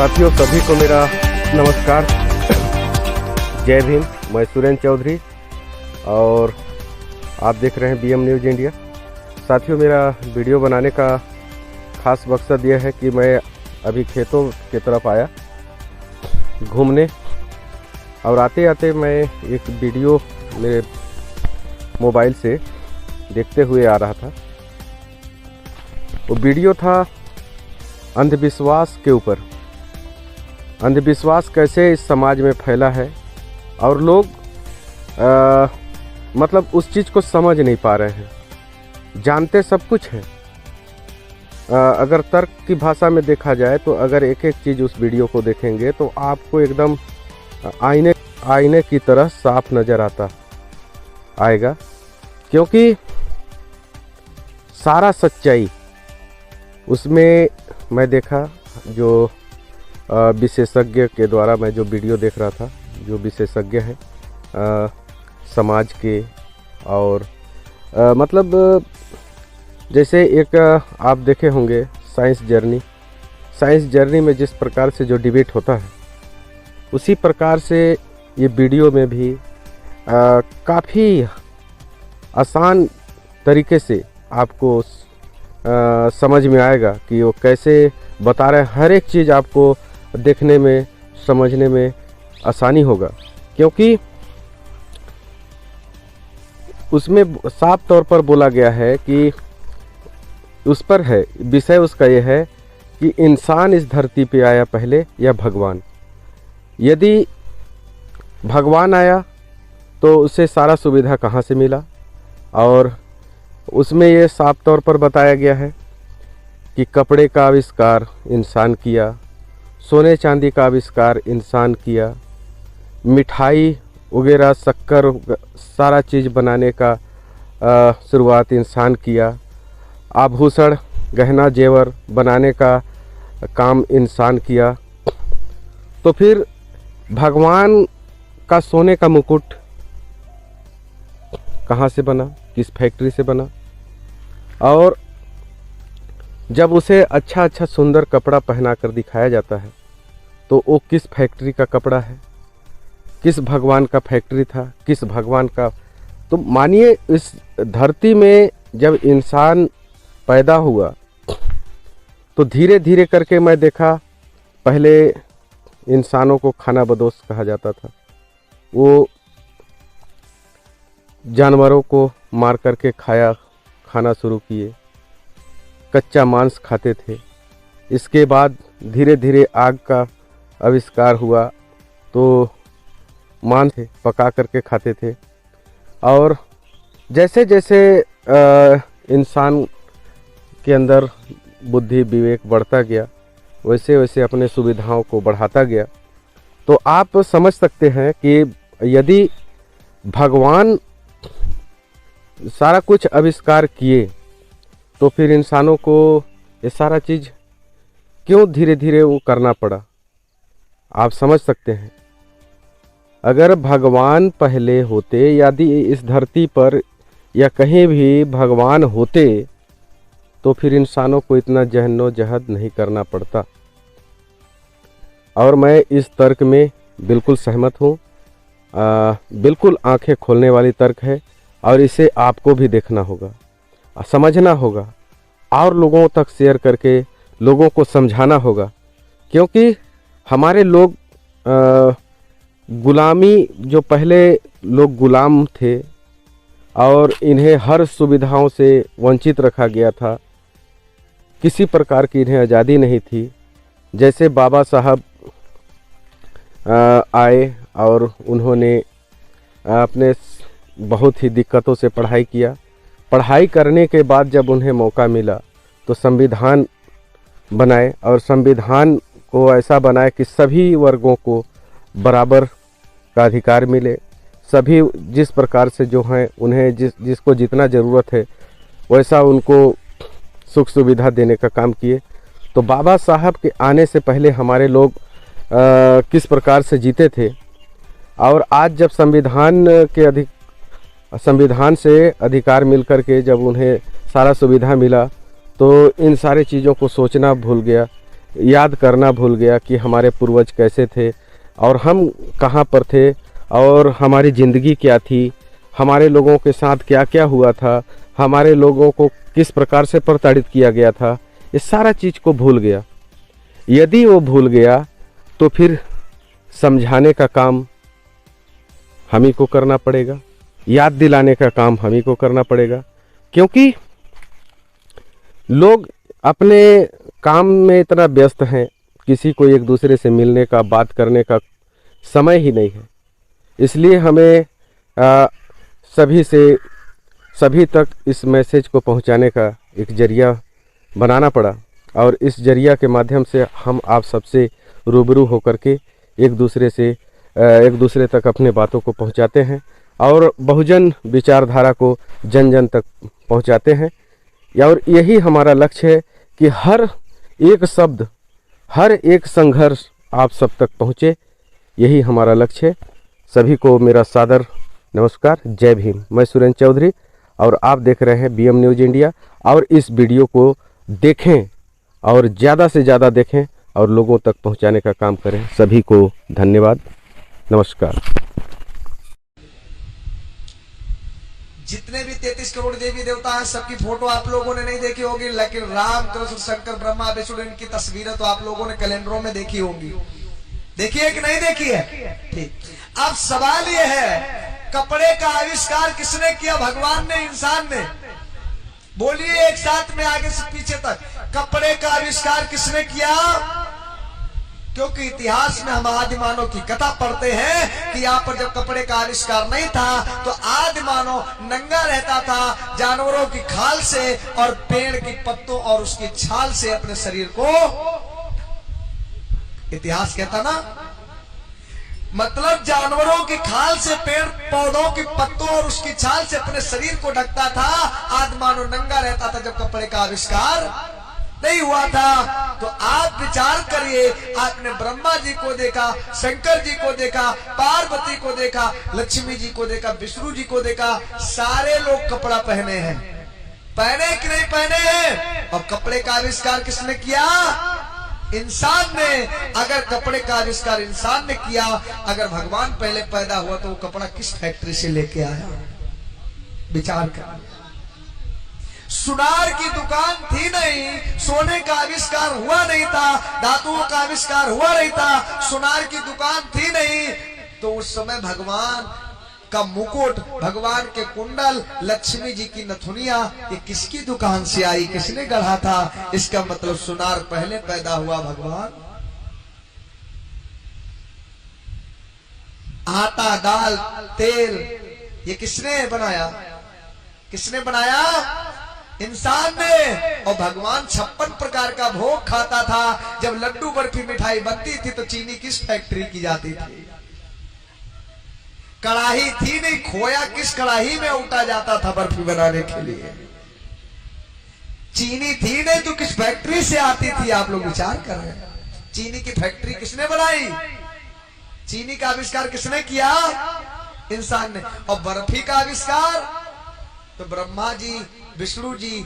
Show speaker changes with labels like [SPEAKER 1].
[SPEAKER 1] साथियों सभी को मेरा नमस्कार। जय भीम। मैं सुरेंद्र चौधरी और आप देख रहे हैं BM न्यूज़ इंडिया। साथियों मेरा वीडियो बनाने का खास मकसद यह है कि मैं अभी खेतों की तरफ आया घूमने और आते आते मैं एक वीडियो मेरे मोबाइल से देखते हुए आ रहा था। वो वीडियो था अंधविश्वास के ऊपर। अंधविश्वास कैसे इस समाज में फैला है और लोग मतलब उस चीज़ को समझ नहीं पा रहे हैं। जानते सब कुछ है। अगर तर्क की भाषा में देखा जाए तो अगर एक एक चीज़ उस वीडियो को देखेंगे तो आपको एकदम आईने की तरह साफ नज़र आएगा, क्योंकि सारा सच्चाई उसमें मैं देखा। जो विशेषज्ञ के द्वारा मैं जो वीडियो देख रहा था, जो विशेषज्ञ हैं समाज के और मतलब जैसे एक आप देखे होंगे साइंस जर्नी में जिस प्रकार से जो डिबेट होता है उसी प्रकार से ये वीडियो में भी काफ़ी आसान तरीके से आपको समझ में आएगा कि वो कैसे बता रहे हैं। हर एक चीज़ आपको देखने में समझने में आसानी होगा, क्योंकि उसमें साफ तौर पर बोला गया है कि उस पर है विषय उसका यह है कि इंसान इस धरती पे आया पहले या भगवान। यदि भगवान आया तो उसे सारा सुविधा कहाँ से मिला, और उसमें ये साफ तौर पर बताया गया है कि कपड़े का आविष्कार इंसान किया, सोने चांदी का आविष्कार इंसान किया, मिठाई वगैरह शक्कर सारा चीज़ बनाने का शुरुआत इंसान किया, आभूषण गहना जेवर बनाने का काम इंसान किया। तो फिर भगवान का सोने का मुकुट कहाँ से बना, किस फैक्ट्री से बना, और जब उसे अच्छा सुंदर कपड़ा पहना कर दिखाया जाता है तो वो किस फैक्ट्री का कपड़ा है, किस भगवान का फैक्ट्री था, किस भगवान का। तो मानिए इस धरती में जब इंसान पैदा हुआ तो धीरे धीरे करके मैं देखा पहले इंसानों को खाना बदोश कहा जाता था। वो जानवरों को मार करके खाना शुरू किए, कच्चा मांस खाते थे। इसके बाद धीरे धीरे आग का आविष्कार हुआ तो मांस पका करके खाते थे, और जैसे जैसे इंसान के अंदर बुद्धि विवेक बढ़ता गया वैसे वैसे अपने सुविधाओं को बढ़ाता गया। तो आप समझ सकते हैं कि यदि भगवान सारा कुछ आविष्कार किए तो फिर इंसानों को ये सारा चीज़ क्यों धीरे धीरे वो करना पड़ा। आप समझ सकते हैं, अगर भगवान पहले होते, यदि इस धरती पर या कहीं भी भगवान होते तो फिर इंसानों को इतना जहद नहीं करना पड़ता। और मैं इस तर्क में बिल्कुल सहमत हूँ। बिल्कुल आंखें खोलने वाली तर्क है और इसे आपको भी देखना होगा, समझना होगा और लोगों तक शेयर करके लोगों को समझाना होगा, क्योंकि हमारे लोग गुलामी, जो पहले लोग गुलाम थे और इन्हें हर सुविधाओं से वंचित रखा गया था, किसी प्रकार की इन्हें आज़ादी नहीं थी। जैसे बाबा साहब आए और उन्होंने अपने बहुत ही दिक्कतों से पढ़ाई किया। पढ़ाई करने के बाद जब उन्हें मौका मिला तो संविधान बनाए, और संविधान को ऐसा बनाए कि सभी वर्गों को बराबर का अधिकार मिले। सभी जिस प्रकार से जो हैं उन्हें जिसको जितना ज़रूरत है वैसा उनको सुख सुविधा देने का काम किए। तो बाबा साहब के आने से पहले हमारे लोग किस प्रकार से जीते थे, और आज जब संविधान से अधिकार मिलकर के जब उन्हें सारा सुविधा मिला तो इन सारे चीज़ों को सोचना भूल गया। याद करना भूल गया कि हमारे पूर्वज कैसे थे और हम कहाँ पर थे और हमारी ज़िंदगी क्या थी, हमारे लोगों के साथ क्या क्या हुआ था, हमारे लोगों को किस प्रकार से प्रताड़ित किया गया था, ये सारा चीज़ को भूल गया। यदि वो भूल गया तो फिर समझाने का काम हम ही को करना पड़ेगा, याद दिलाने का काम हम ही को करना पड़ेगा, क्योंकि लोग अपने काम में इतना व्यस्त हैं, किसी को एक दूसरे से मिलने का, बात करने का समय ही नहीं है। इसलिए हमें सभी तक इस मैसेज को पहुंचाने का एक जरिया बनाना पड़ा और इस जरिया के माध्यम से हम आप सबसे रूबरू होकर के एक दूसरे तक अपने बातों को पहुंचाते हैं और बहुजन विचारधारा को जन जन तक पहुंचाते हैं। और यही हमारा लक्ष्य है कि हर एक शब्द, हर एक संघर्ष आप सब तक पहुँचे, यही हमारा लक्ष्य है। सभी को मेरा सादर नमस्कार, जय भीम। मैं सुरेंद्र चौधरी और आप देख रहे हैं BM न्यूज़ इंडिया। और इस वीडियो को देखें और ज़्यादा से ज़्यादा देखें और लोगों तक पहुंचाने का काम करें। सभी को धन्यवाद, नमस्कार।
[SPEAKER 2] जितने भी 33 करोड़ देवी देवता हैं, सबकी फोटो आप लोगों ने नहीं देखी होगी, लेकिन राम, कृष्ण, शंकर, ब्रह्मा, विष्णु, इनकी तस्वीरें तो आप लोगों ने कैलेंडरों में देखी होंगी। देखी है कि नहीं देखी है? ठीक। अब सवाल यह है, कपड़े का आविष्कार किसने किया? भगवान ने, इंसान ने? बोलिए एक साथ में, आगे से पीछे तक। कपड़े का आविष्कार किसने किया? क्योंकि इतिहास में हम आदि मानव की कथा पढ़ते हैं कि यहाँ पर जब कपड़े का आविष्कार नहीं था तो आदि मानव नंगा रहता था, जानवरों की खाल से और पेड़ की पत्तों और उसकी छाल से अपने शरीर को, इतिहास कहता ना, मतलब जानवरों की खाल से, पेड़ पौधों की पत्तों और उसकी छाल से अपने शरीर को ढकता था। आदि मानव नंगा रहता था जब कपड़े का आविष्कार नहीं हुआ था। तो आप विचार करिए, आपने ब्रह्मा जी को देखा, शंकर जी को देखा, पार्वती को देखा, लक्ष्मी जी को देखा, विष्णु जी को देखा, सारे लोग कपड़ा पहने हैं। पहने कि नहीं पहने हैं? और कपड़े का आविष्कार किसने किया? इंसान ने। अगर कपड़े का आविष्कार इंसान ने किया, अगर भगवान पहले पैदा हुआ तो वो कपड़ा किस फैक्ट्री से लेके आया? विचार कर। सुनार की दुकान थी नहीं, सोने का आविष्कार हुआ नहीं था, धातुओं का आविष्कार हुआ नहीं था, सुनार की दुकान थी नहीं, तो उस समय भगवान का मुकुट, भगवान के कुंडल, लक्ष्मी जी की नथुनिया, ये किसकी दुकान से आई, किसने गढ़ा था? इसका मतलब सुनार पहले पैदा हुआ। भगवान आटा, दाल, तेल, ये किसने बनाया? किसने बनाया? इंसान ने। और भगवान 56 प्रकार का भोग खाता था। जब लड्डू, बर्फी, मिठाई बनती थी तो चीनी किस फैक्ट्री की जाती थी? कढ़ाई थी नहीं, खोया किस कढ़ाई में उठा जाता था बर्फी बनाने के लिए? चीनी थी नहीं तो किस फैक्ट्री से आती थी? आप लोग विचार कर रहे हैं। चीनी की फैक्ट्री किसने बनाई? चीनी का आविष्कार किसने किया? इंसान ने। और बर्फी का आविष्कार तो ब्रह्मा जी, विष्णु जी,